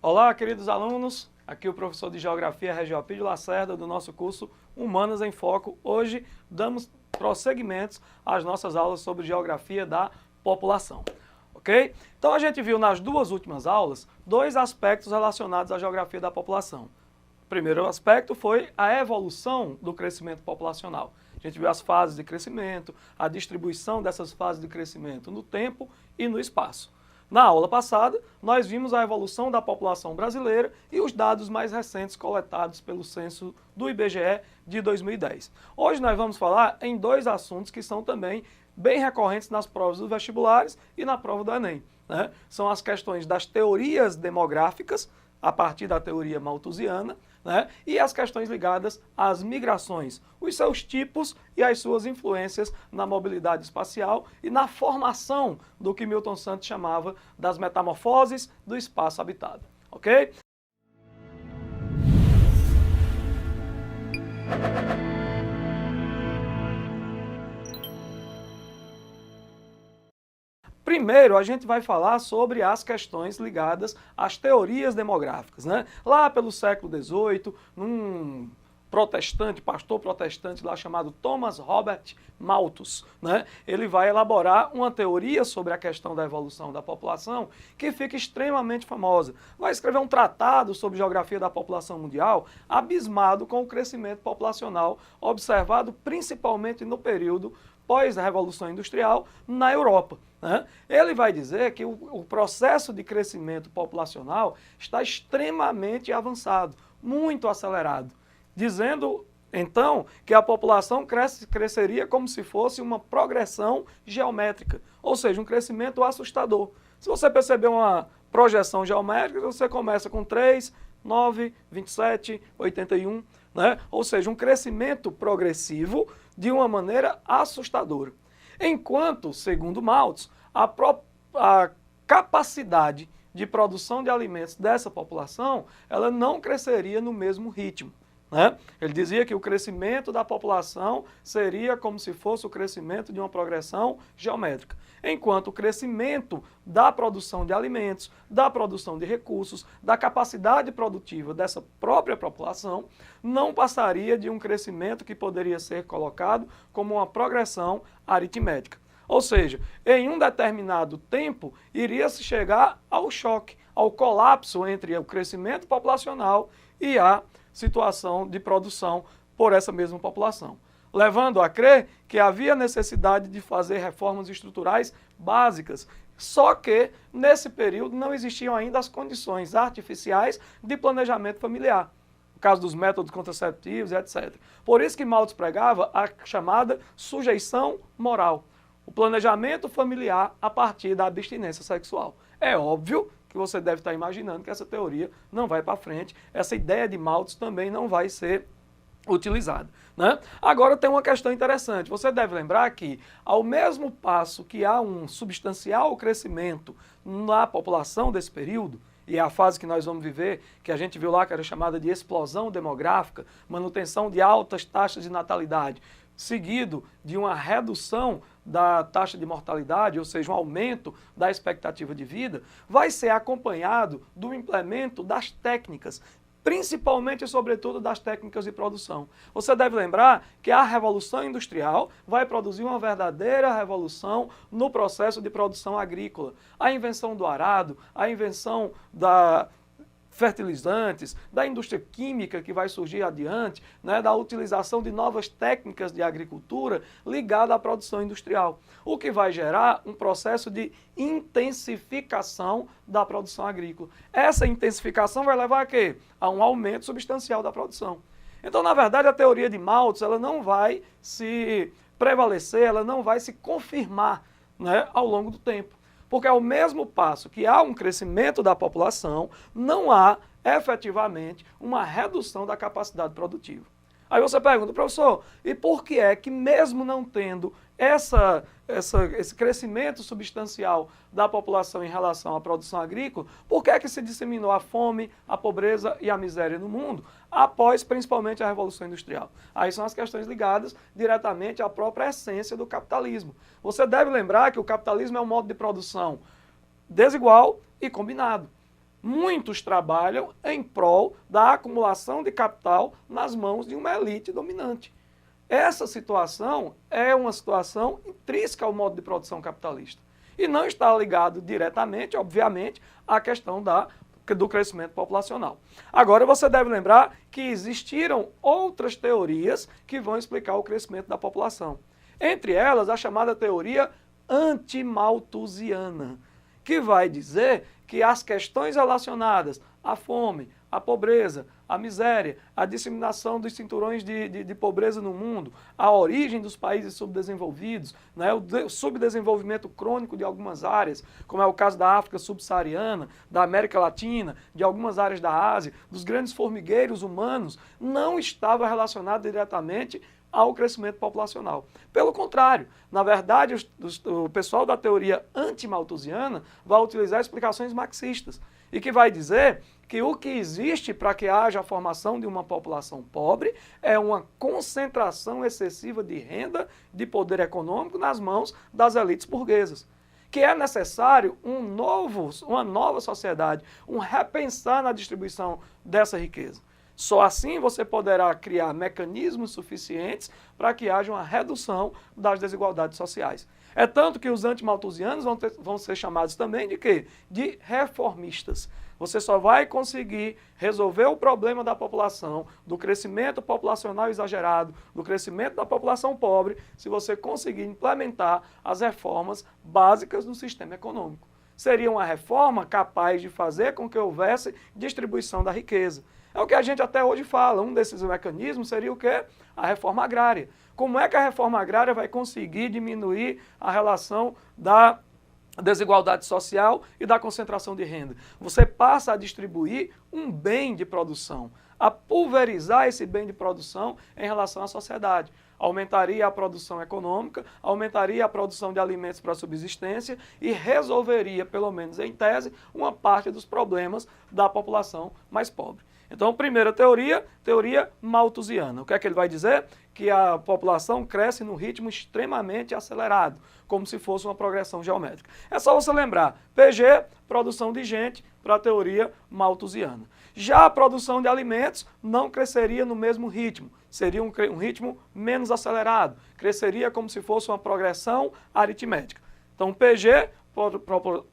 Olá, queridos alunos, aqui o professor de Geografia Regiopídio Lacerda do nosso curso Humanas em Foco. Hoje damos prosseguimentos às nossas aulas sobre Geografia da População, ok? Então a gente viu nas duas últimas aulas dois aspectos relacionados à Geografia da População. O primeiro aspecto foi a evolução do crescimento populacional. A gente viu as fases de crescimento, a distribuição dessas fases de crescimento no tempo e no espaço. Na aula passada, nós vimos a evolução da população brasileira e os dados mais recentes coletados pelo censo do IBGE de 2010. Hoje nós vamos falar em dois assuntos que são também bem recorrentes nas provas dos vestibulares e na prova do Enem, né? São as questões das teorias demográficas, a partir da teoria malthusiana, né? E as questões ligadas às migrações, os seus tipos e as suas influências na mobilidade espacial e na formação do que Milton Santos chamava das metamorfoses do espaço habitado, ok? Primeiro, a gente vai falar sobre as questões ligadas às teorias demográficas, né? Lá pelo século XVIII, um pastor protestante lá chamado Thomas Robert Malthus, né? Ele vai elaborar uma teoria sobre a questão da evolução da população que fica extremamente famosa. Vai escrever um tratado sobre geografia da população mundial, abismado com o crescimento populacional observado principalmente no período pós-revolução industrial na Europa, né? Ele vai dizer que o processo de crescimento populacional está extremamente avançado, muito acelerado, dizendo então que a população cresceria como se fosse uma progressão geométrica, ou seja, um crescimento assustador. Se você perceber uma projeção geométrica, você começa com 3, 9, 27, 81, né? Ou seja, um crescimento progressivo de uma maneira assustadora. Enquanto, segundo Malthus, a capacidade de produção de alimentos dessa população, ela não cresceria no mesmo ritmo, né? Ele dizia que o crescimento da população seria como se fosse o crescimento de uma progressão geométrica, enquanto o crescimento da produção de alimentos, da produção de recursos, da capacidade produtiva dessa própria população, não passaria de um crescimento que poderia ser colocado como uma progressão aritmética. Ou seja, em um determinado tempo, iria se chegar ao choque, ao colapso entre o crescimento populacional e a situação de produção por essa mesma população, levando a crer que havia necessidade de fazer reformas estruturais básicas, só que nesse período não existiam ainda as condições artificiais de planejamento familiar, no caso dos métodos contraceptivos, etc. Por isso que Malthus pregava a chamada sujeição moral, o planejamento familiar a partir da abstinência sexual. É óbvio que você deve estar imaginando que essa teoria não vai para frente, essa ideia de Malthus também não vai ser utilizada, né? Agora tem uma questão interessante, você deve lembrar que ao mesmo passo que há um substancial crescimento na população desse período, e é a fase que nós vamos viver, que a gente viu lá que era chamada de explosão demográfica, manutenção de altas taxas de natalidade, seguido de uma redução da taxa de mortalidade, ou seja, um aumento da expectativa de vida, vai ser acompanhado do implemento das técnicas, principalmente e sobretudo das técnicas de produção. Você deve lembrar que a Revolução Industrial vai produzir uma verdadeira revolução no processo de produção agrícola. A invenção do arado, a invenção da fertilizantes, da indústria química que vai surgir adiante, né, da utilização de novas técnicas de agricultura ligada à produção industrial, o que vai gerar um processo de intensificação da produção agrícola. Essa intensificação vai levar a quê? A um aumento substancial da produção. Então, na verdade, a teoria de Malthus ela não vai se prevalecer, ela não vai se confirmar, né, ao longo do tempo. Porque ao mesmo passo que há um crescimento da população, não há efetivamente uma redução da capacidade produtiva. Aí você pergunta, professor, e por que é que mesmo não tendo esse crescimento substancial da população em relação à produção agrícola, por que é que se disseminou a fome, a pobreza e a miséria no mundo, após principalmente a Revolução Industrial? Aí são as questões ligadas diretamente à própria essência do capitalismo. Você deve lembrar que o capitalismo é um modo de produção desigual e combinado. Muitos trabalham em prol da acumulação de capital nas mãos de uma elite dominante. Essa situação é uma situação intrínseca ao modo de produção capitalista e não está ligado diretamente, obviamente, à questão do crescimento populacional. Agora, você deve lembrar que existiram outras teorias que vão explicar o crescimento da população. Entre elas, a chamada teoria antimalthusiana, que vai dizer que as questões relacionadas à fome, à pobreza, à miséria, à disseminação dos cinturões de pobreza no mundo, a origem dos países subdesenvolvidos, né, o subdesenvolvimento crônico de algumas áreas, como é o caso da África subsaariana, da América Latina, de algumas áreas da Ásia, dos grandes formigueiros humanos, não estava relacionado diretamente ao crescimento populacional. Pelo contrário, na verdade, o pessoal da teoria antimalthusiana vai utilizar explicações marxistas e que vai dizer que o que existe para que haja a formação de uma população pobre é uma concentração excessiva de renda, de poder econômico nas mãos das elites burguesas. Que é necessário uma nova sociedade, um repensar na distribuição dessa riqueza. Só assim você poderá criar mecanismos suficientes para que haja uma redução das desigualdades sociais. É tanto que os antimalthusianos vão ser chamados também de quê? De reformistas. Você só vai conseguir resolver o problema da população, do crescimento populacional exagerado, do crescimento da população pobre, se você conseguir implementar as reformas básicas do sistema econômico. Seria uma reforma capaz de fazer com que houvesse distribuição da riqueza. É o que a gente até hoje fala, um desses mecanismos seria o quê? A reforma agrária. Como é que a reforma agrária vai conseguir diminuir a relação da desigualdade social e da concentração de renda? Você passa a distribuir um bem de produção, a pulverizar esse bem de produção em relação à sociedade. Aumentaria a produção econômica, aumentaria a produção de alimentos para a subsistência e resolveria, pelo menos em tese, uma parte dos problemas da população mais pobre. Então, primeira teoria malthusiana. O que é que ele vai dizer? Que a população cresce num ritmo extremamente acelerado, como se fosse uma progressão geométrica. É só você lembrar, PG, produção de gente, para a teoria malthusiana. Já a produção de alimentos não cresceria no mesmo ritmo, seria um ritmo menos acelerado, cresceria como se fosse uma progressão aritmética. Então, PG,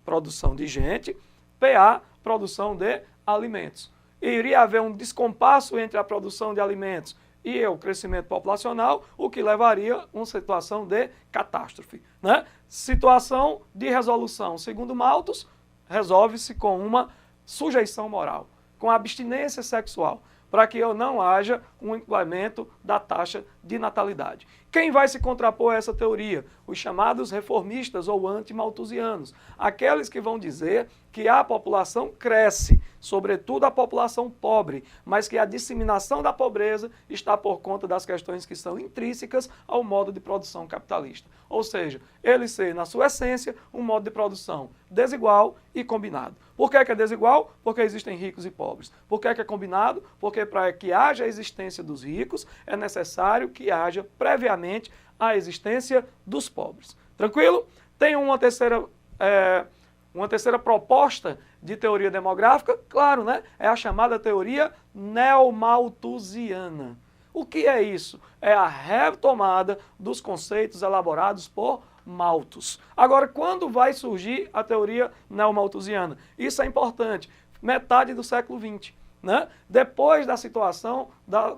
produção de gente, PA, produção de alimentos. Iria haver um descompasso entre a produção de alimentos e o crescimento populacional, o que levaria a uma situação de catástrofe, né? Situação de resolução, segundo Malthus, resolve-se com uma sujeição moral, com abstinência sexual, para que não haja um incremento da taxa de natalidade. Quem vai se contrapor a essa teoria? Os chamados reformistas ou antimalthusianos, aqueles que vão dizer que a população cresce, sobretudo a população pobre, mas que a disseminação da pobreza está por conta das questões que são intrínsecas ao modo de produção capitalista. Ou seja, ele ser, na sua essência, um modo de produção desigual e combinado. Por que é desigual? Porque existem ricos e pobres. Por que é combinado? Porque para que haja a existência dos ricos, é necessário que haja previamente a existência dos pobres. Tranquilo? Tem uma terceira proposta de teoria demográfica, claro, né? É a chamada teoria neomalthusiana. O que é isso? É a retomada dos conceitos elaborados por Malthus. Agora, quando vai surgir a teoria neomalthusiana? Isso é importante. Metade do século XX. Né? Depois da situação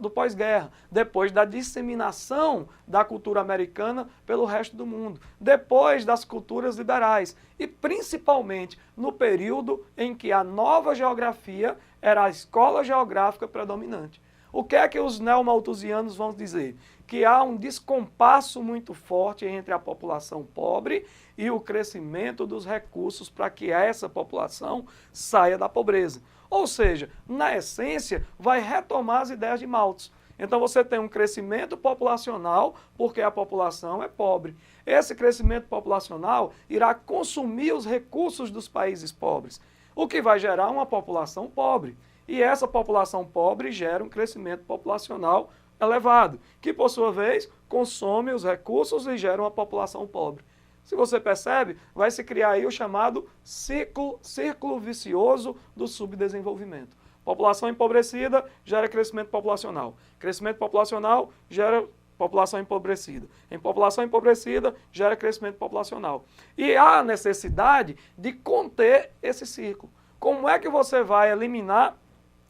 do pós-guerra, depois da disseminação da cultura americana pelo resto do mundo, depois das culturas liberais e principalmente no período em que a nova geografia era a escola geográfica predominante. O que é que os neomalthusianos vão dizer? Que há um descompasso muito forte entre a população pobre e o crescimento dos recursos para que essa população saia da pobreza. Ou seja, na essência, vai retomar as ideias de Malthus. Então você tem um crescimento populacional porque a população é pobre. Esse crescimento populacional irá consumir os recursos dos países pobres, o que vai gerar uma população pobre. E essa população pobre gera um crescimento populacional elevado, que por sua vez consome os recursos e gera uma população pobre. Se você percebe, vai se criar aí o chamado círculo vicioso do subdesenvolvimento. População empobrecida gera crescimento populacional. Crescimento populacional gera população empobrecida. Em população empobrecida gera crescimento populacional. E há necessidade de conter esse ciclo. Como é que você vai eliminar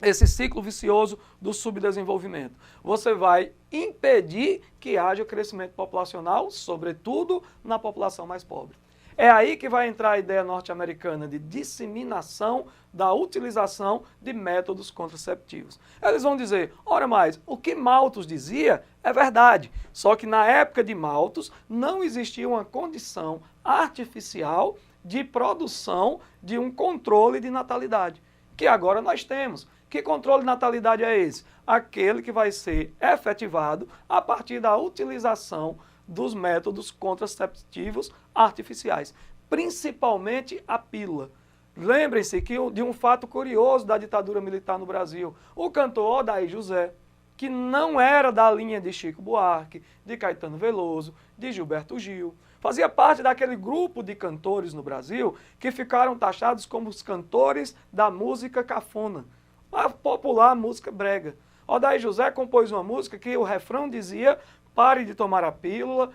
esse ciclo vicioso do subdesenvolvimento? Você vai impedir que haja crescimento populacional, sobretudo na população mais pobre. É aí que vai entrar a ideia norte-americana de disseminação da utilização de métodos contraceptivos. Eles vão dizer, ora mais, o que Malthus dizia é verdade, só que na época de Malthus não existia uma condição artificial de produção de um controle de natalidade, que agora nós temos. Que controle de natalidade é esse? Aquele que vai ser efetivado a partir da utilização dos métodos contraceptivos artificiais, principalmente a pílula. Lembrem-se de um fato curioso da ditadura militar no Brasil. O cantor Odair José, que não era da linha de Chico Buarque, de Caetano Veloso, de Gilberto Gil, fazia parte daquele grupo de cantores no Brasil que ficaram taxados como os cantores da música cafona, a popular música brega. Odair José compôs uma música que o refrão dizia: pare de tomar a pílula,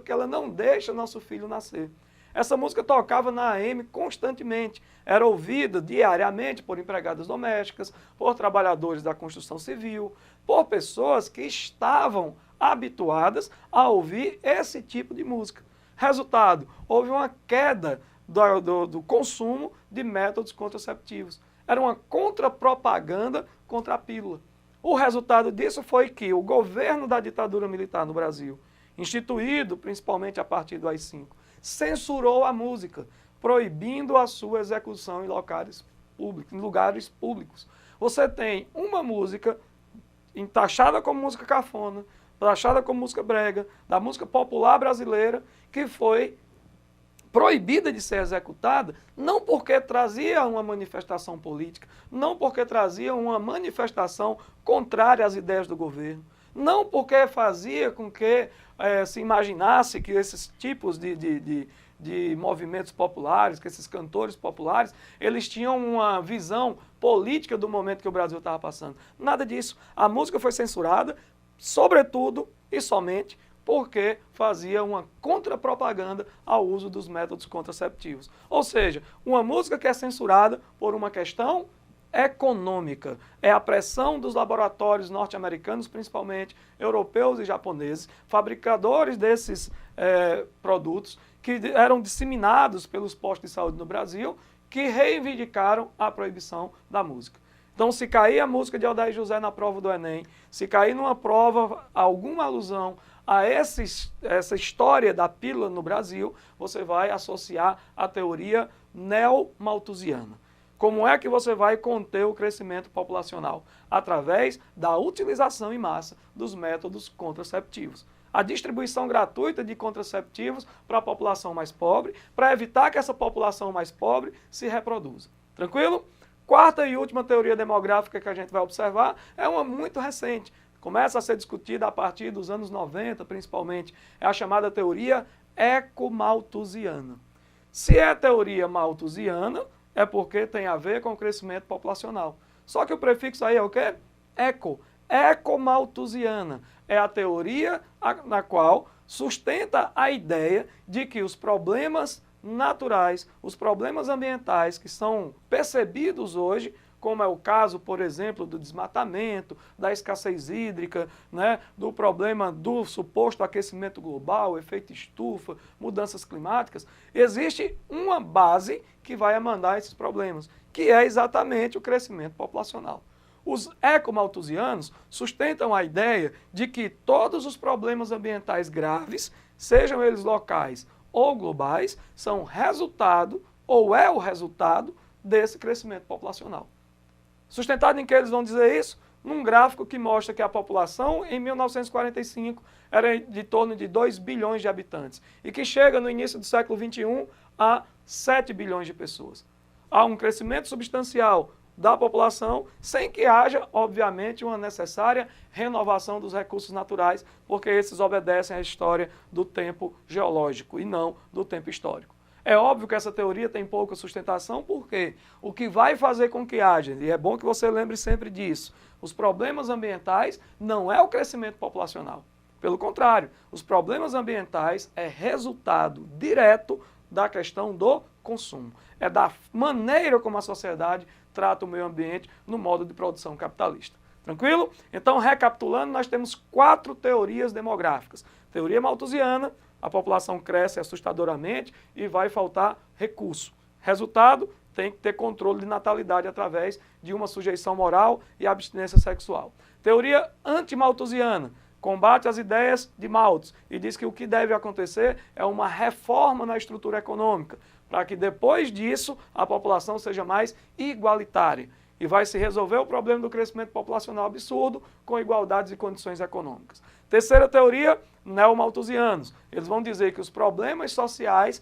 que ela não deixa nosso filho nascer. Essa música tocava na AM constantemente, era ouvida diariamente por empregadas domésticas, por trabalhadores da construção civil, por pessoas que estavam habituadas a ouvir esse tipo de música. Resultado, houve uma queda do consumo de métodos contraceptivos. Era uma contrapropaganda contra a pílula. O resultado disso foi que o governo da ditadura militar no Brasil, instituído principalmente a partir do AI-5, censurou a música, proibindo a sua execução em lugares públicos. Você tem uma música taxada como música cafona, taxada como música brega, da música popular brasileira, que foi proibida de ser executada, não porque trazia uma manifestação política, não porque trazia uma manifestação contrária às ideias do governo, não porque fazia com que se imaginasse que esses tipos de movimentos populares, que esses cantores populares, eles tinham uma visão política do momento que o Brasil estava passando. Nada disso. A música foi censurada, sobretudo e somente porque fazia uma contrapropaganda ao uso dos métodos contraceptivos. Ou seja, uma música que é censurada por uma questão econômica. É a pressão dos laboratórios norte-americanos, principalmente europeus e japoneses, fabricadores desses produtos que eram disseminados pelos postos de saúde no Brasil, que reivindicaram a proibição da música. Então, se cair a música de Odair José na prova do Enem, se cair numa prova alguma alusão a essa história da pílula no Brasil, você vai associar a teoria neo-malthusiana. Como é que você vai conter o crescimento populacional? Através da utilização em massa dos métodos contraceptivos. A distribuição gratuita de contraceptivos para a população mais pobre, para evitar que essa população mais pobre se reproduza. Tranquilo? Quarta e última teoria demográfica que a gente vai observar é uma muito recente. Começa a ser discutida a partir dos anos 90, principalmente. É a chamada teoria eco-malthusiana. Se é teoria malthusiana, é porque tem a ver com o crescimento populacional. Só que o prefixo aí é o quê? Eco. Eco-malthusiana. É a teoria na qual sustenta a ideia de que os problemas naturais, os problemas ambientais que são percebidos hoje, como é o caso, por exemplo, do desmatamento, da escassez hídrica, né, do problema do suposto aquecimento global, efeito estufa, mudanças climáticas, existe uma base que vai amandar esses problemas, que é exatamente o crescimento populacional. Os ecomalthusianos sustentam a ideia de que todos os problemas ambientais graves, sejam eles locais ou globais, são resultado, ou é o resultado, desse crescimento populacional. Sustentado em que eles vão dizer isso? num gráfico que mostra que a população em 1945 era de torno de 2 bilhões de habitantes e que chega no início do século XXI a 7 bilhões de pessoas. Há um crescimento substancial da população, sem que haja, obviamente, uma necessária renovação dos recursos naturais, porque esses obedecem à história do tempo geológico e não do tempo histórico. É óbvio que essa teoria tem pouca sustentação, porque o que vai fazer com que haja, e é bom que você lembre sempre disso, os problemas ambientais não é o crescimento populacional. Pelo contrário, os problemas ambientais é resultado direto da questão do consumo. É da maneira como a sociedade trata o meio ambiente no modo de produção capitalista. Tranquilo? Então, recapitulando, nós temos 4 teorias demográficas. Teoria malthusiana, a população cresce assustadoramente e vai faltar recurso. Resultado, tem que ter controle de natalidade através de uma sujeição moral e abstinência sexual. Teoria anti-malthusiana, combate as ideias de Malthus e diz que o que deve acontecer é uma reforma na estrutura econômica, para que depois disso a população seja mais igualitária. E vai se resolver o problema do crescimento populacional absurdo com igualdades e condições econômicas. Terceira teoria, neomalthusianos. Eles vão dizer que os problemas sociais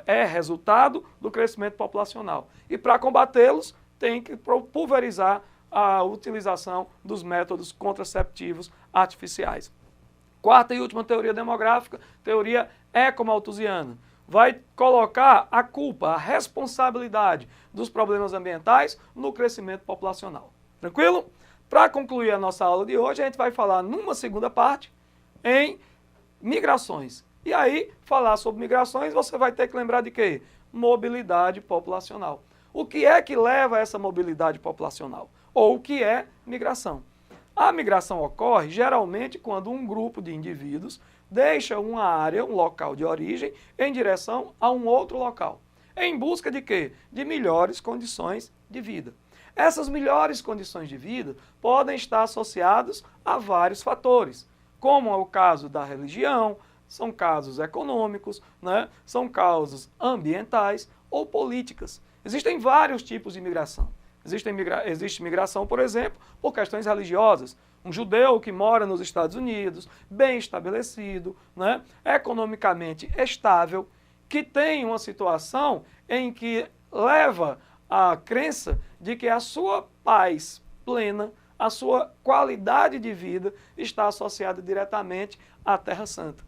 é resultado do crescimento populacional. E para combatê-los, tem que pulverizar a utilização dos métodos contraceptivos artificiais. Quarta e última teoria demográfica, teoria ecomalthusiana. Vai colocar a culpa, a responsabilidade dos problemas ambientais no crescimento populacional. Tranquilo? Para concluir a nossa aula de hoje, a gente vai falar numa segunda parte em migrações. E aí, falar sobre migrações, você vai ter que lembrar de quê? Mobilidade populacional. O que é que leva a essa mobilidade populacional? Ou o que é migração? A migração ocorre geralmente quando um grupo de indivíduos deixa uma área, um local de origem, em direção a um outro local. Em busca de quê? De melhores condições de vida. Essas melhores condições de vida podem estar associadas a vários fatores, como é o caso da religião, são casos econômicos, né? São causas ambientais ou políticas. Existem vários tipos de migração. Existe migração, por exemplo, por questões religiosas. Um judeu que mora nos Estados Unidos, bem estabelecido, né, economicamente estável, que tem uma situação em que leva à crença de que a sua paz plena, a sua qualidade de vida está associada diretamente à Terra Santa.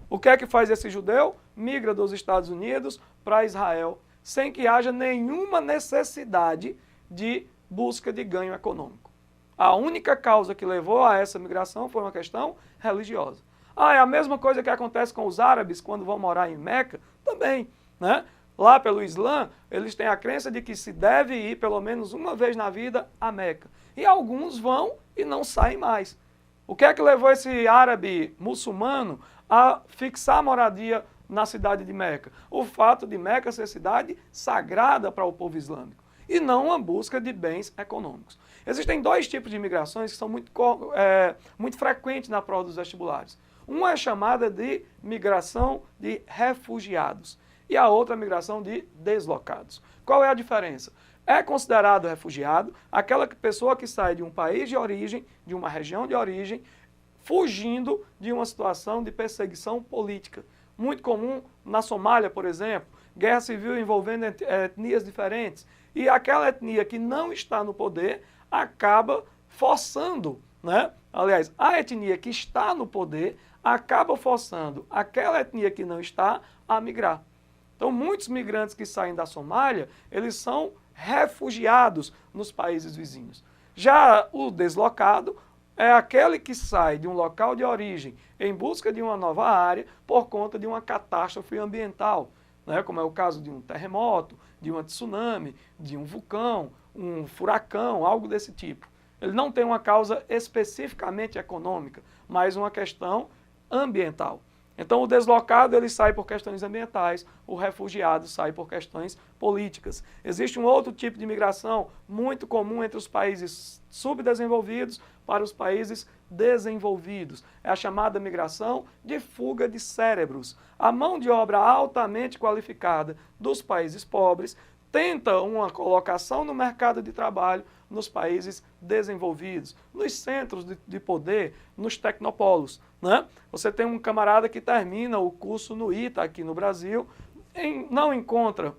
O que é que faz esse judeu? Migra dos Estados Unidos para Israel, sem que haja nenhuma necessidade de busca de ganho econômico. A única causa que levou a essa migração foi uma questão religiosa. É a mesma coisa que acontece com os árabes quando vão morar em Meca? Também, né? Lá pelo Islã, eles têm a crença de que se deve ir pelo menos uma vez na vida a Meca. E alguns vão e não saem mais. O que é que levou esse árabe muçulmano a fixar a moradia na cidade de Meca? O fato de Meca ser cidade sagrada para o povo islâmico e não a busca de bens econômicos. Existem 2 tipos de migrações que são muito frequentes na prova dos vestibulares. Uma é chamada de migração de refugiados e a outra é a migração de deslocados. Qual é a diferença? É considerado refugiado aquela pessoa que sai de um país de origem, de uma região de origem, fugindo de uma situação de perseguição política. Muito comum na Somália, por exemplo, guerra civil envolvendo etnias diferentes. E aquela etnia que não está no poder acaba forçando, né? Aliás, a etnia que está no poder acaba forçando aquela etnia que não está a migrar. Então, muitos migrantes que saem da Somália, eles são refugiados nos países vizinhos. Já o deslocado é aquele que sai de um local de origem em busca de uma nova área por conta de uma catástrofe ambiental, né? Como é o caso de um terremoto, de um tsunami, de um vulcão, um furacão, algo desse tipo. Ele não tem uma causa especificamente econômica, mas uma questão ambiental. Então o deslocado ele sai por questões ambientais, o refugiado sai por questões políticas. Existe um outro tipo de migração muito comum entre os países subdesenvolvidos para os países desenvolvidos. É a chamada migração de fuga de cérebros. A mão de obra altamente qualificada dos países pobres tenta uma colocação no mercado de trabalho nos países desenvolvidos, nos centros de poder, nos tecnopolos, né? Você tem um camarada que termina o curso no ITA aqui no Brasil, não encontra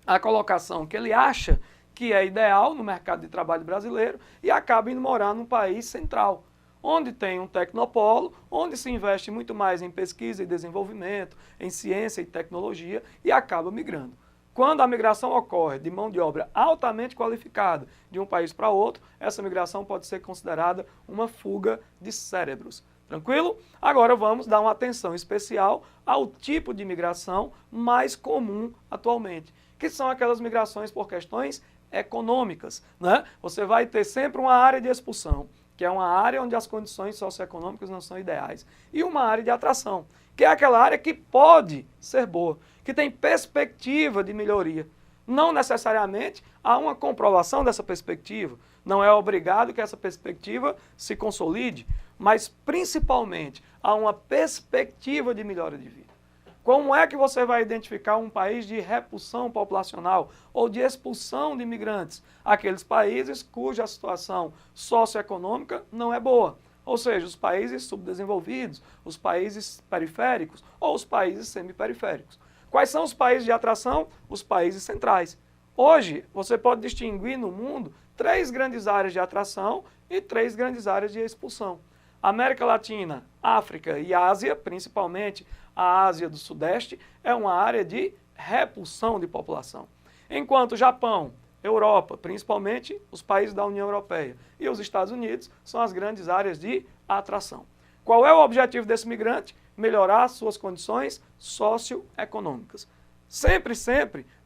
a colocação que ele acha que é ideal no mercado de trabalho brasileiro e acaba indo morar num país central, onde tem um tecnopolo, onde se investe muito mais em pesquisa e desenvolvimento, em ciência e tecnologia e acaba migrando. Quando a migração ocorre de mão de obra altamente qualificada de um país para outro, essa migração pode ser considerada uma fuga de cérebros. Tranquilo? Agora vamos dar uma atenção especial ao tipo de migração mais comum atualmente, que são aquelas migrações por questões econômicas, né? Você vai ter sempre uma área de expulsão, que é uma área onde as condições socioeconômicas não são ideais, e uma área de atração, que é aquela área que pode ser boa, que tem perspectiva de melhoria. Não necessariamente há uma comprovação dessa perspectiva, não é obrigado que essa perspectiva se consolide, mas principalmente há uma perspectiva de melhora de vida. Como é que você vai identificar um país de repulsão populacional ou de expulsão de imigrantes? Aqueles países cuja situação socioeconômica não é boa, ou seja, os países subdesenvolvidos, os países periféricos ou os países semiperiféricos. Quais são os países de atração? Os países centrais. Hoje, você pode distinguir no mundo 3 grandes áreas de atração e 3 grandes áreas de expulsão. América Latina, África e Ásia, principalmente a Ásia do Sudeste, é uma área de repulsão de população. Enquanto Japão, Europa, principalmente os países da União Europeia e os Estados Unidos, são as grandes áreas de atração. Qual é o objetivo desse migrante? Melhorar suas condições socioeconômicas. Sempre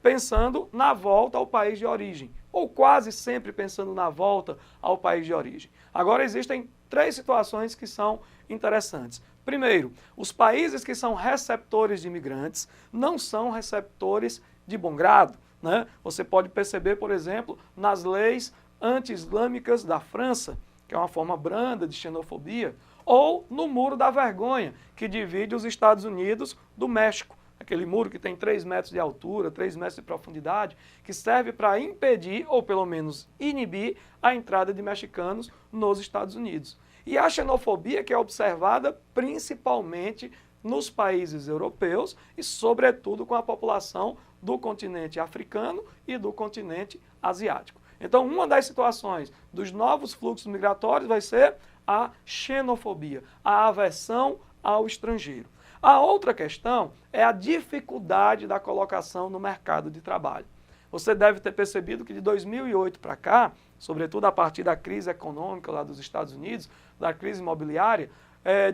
pensando na volta ao país de origem, ou quase sempre pensando na volta ao país de origem. Agora existem 3 situações que são interessantes. Primeiro, os países que são receptores de imigrantes não são receptores de bom grado, né? Você pode perceber, por exemplo, nas leis anti-islâmicas da França, que é uma forma branda de xenofobia, ou no Muro da Vergonha, que divide os Estados Unidos do México. Aquele muro que tem 3 metros de altura, 3 metros de profundidade, que serve para impedir, ou pelo menos inibir, a entrada de mexicanos nos Estados Unidos. E a xenofobia que é observada principalmente nos países europeus e, sobretudo, com a população do continente africano e do continente asiático. Então, uma das situações dos novos fluxos migratórios vai ser a xenofobia, a aversão ao estrangeiro. A outra questão é a dificuldade da colocação no mercado de trabalho. Você deve ter percebido que de 2008 para cá, sobretudo a partir da crise econômica lá dos Estados Unidos, da crise imobiliária,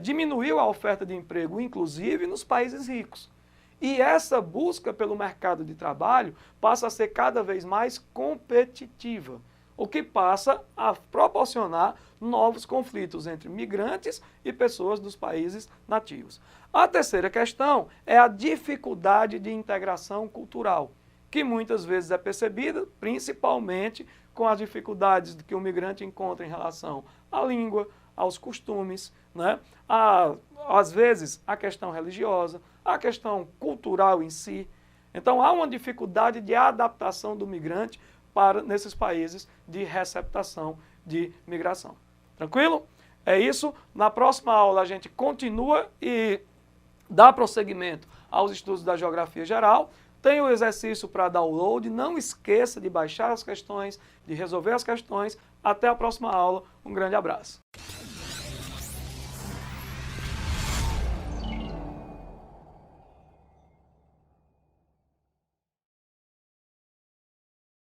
diminuiu a oferta de emprego, inclusive nos países ricos. E essa busca pelo mercado de trabalho passa a ser cada vez mais competitiva, o que passa a proporcionar novos conflitos entre migrantes e pessoas dos países nativos. A terceira questão é a dificuldade de integração cultural, que muitas vezes é percebida principalmente com as dificuldades que o migrante encontra em relação à língua, aos costumes, né? Às vezes a questão religiosa, a questão cultural em si. Então há uma dificuldade de adaptação do migrante nesses países de receptação de migração. Tranquilo? É isso. Na próxima aula a gente continua e dá prosseguimento aos estudos da geografia geral. Tem o exercício para download. Não esqueça de baixar as questões, de resolver as questões. Até a próxima aula. Um grande abraço.